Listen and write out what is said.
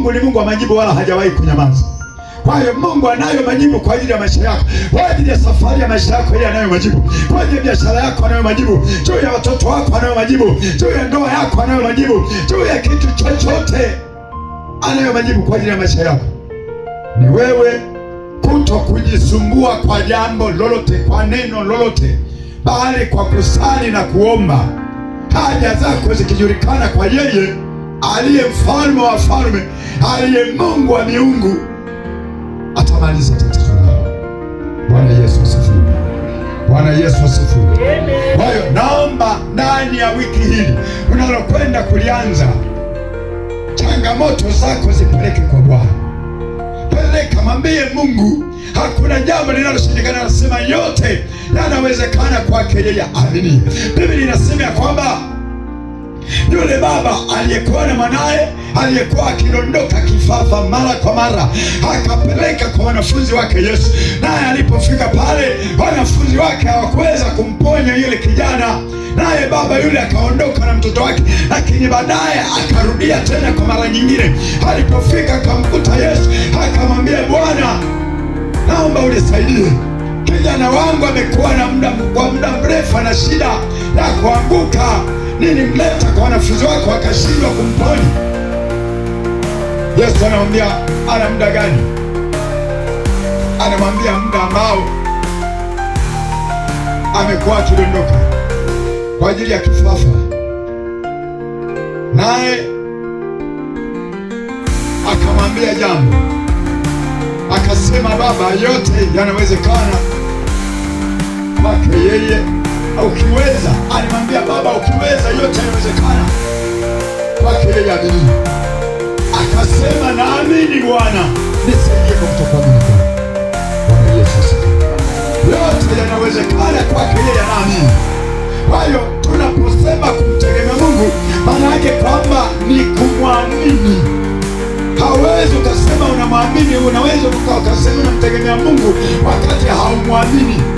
Mungu ni Mungu wa majibu, wala hajawahi kunyamaza. Kwa hiyo Mungu anayo majibu kwa ajili ya maisha yako, kwa ajili ya safari ya maisha yako ile anayo majibu, kwa ajili ya biashara yako anayo majibu, juu ya watoto wako anayo majibu, juu ya ndoa yako anayo majibu, juu ya kitu chochote anayo majibu kwa ajili ya maisha yako. Ni wewe kuto kujisumbua kwa jambo lolote, kwa neno lolote, bali kwa kusali na kuomba, haja zako zikijulikana kwa yeye aliye mfalme wa wafalme, aliye Mungu wa miungu, atamaliza tatizo lako. Bwana Yesu asifiwe. Bwana Yesu asifiwe. Kwa hiyo naomba ndani ya wiki hili unalokwenda kulianza, changamoto zako zipeleke kwa Bwana. Peleka, mwambie Mungu hakuna jambo linaloshindikana. Anasema yote yanawezekana kwake yeye aamini. Biblia inasema ya kwamba yule baba aliyekuwa na mwanaye aliyekuwa akidondoka kifafa mara kwa mara, akapeleka kwa wanafunzi wake Yesu, naye alipofika pale wanafunzi wake hawakuweza kumponya yule kijana, naye baba yule akaondoka na mtoto wake. Lakini baadaye akarudia tena kwa mara nyingine. Alipofika akamkuta Yesu, akamwambia, Bwana, naomba unisaidie, kijana wangu amekuwa kwa muda mrefu na shida ya kuanguka. Nilimleta kwa wanafunzi wako wakashindwa kumponya. Yesu anamwambia, ana muda gani? Anamwambia muda ambao amekuwa akidondoka kwa ajili ya kifafa. Naye akamwambia jambo, akasema, Baba, yote yanawezekana kwake yeye ukiweza. Alimwambia Baba, ukiweza, yote yanawezekana kwake yeye aamini. Akasema, naamini Bwana, nisaidie kwa kutokuamini kwangu. Bwana Yesu asifiwe. Yote yanawezekana kwake yeye anaamini. Kwa hiyo tunaposema kumtegemea Mungu, maana yake kwamba ni kumwamini. Hawezi ukasema unamwamini, unaweza ukasema unamtegemea Mungu wakati haumwamini.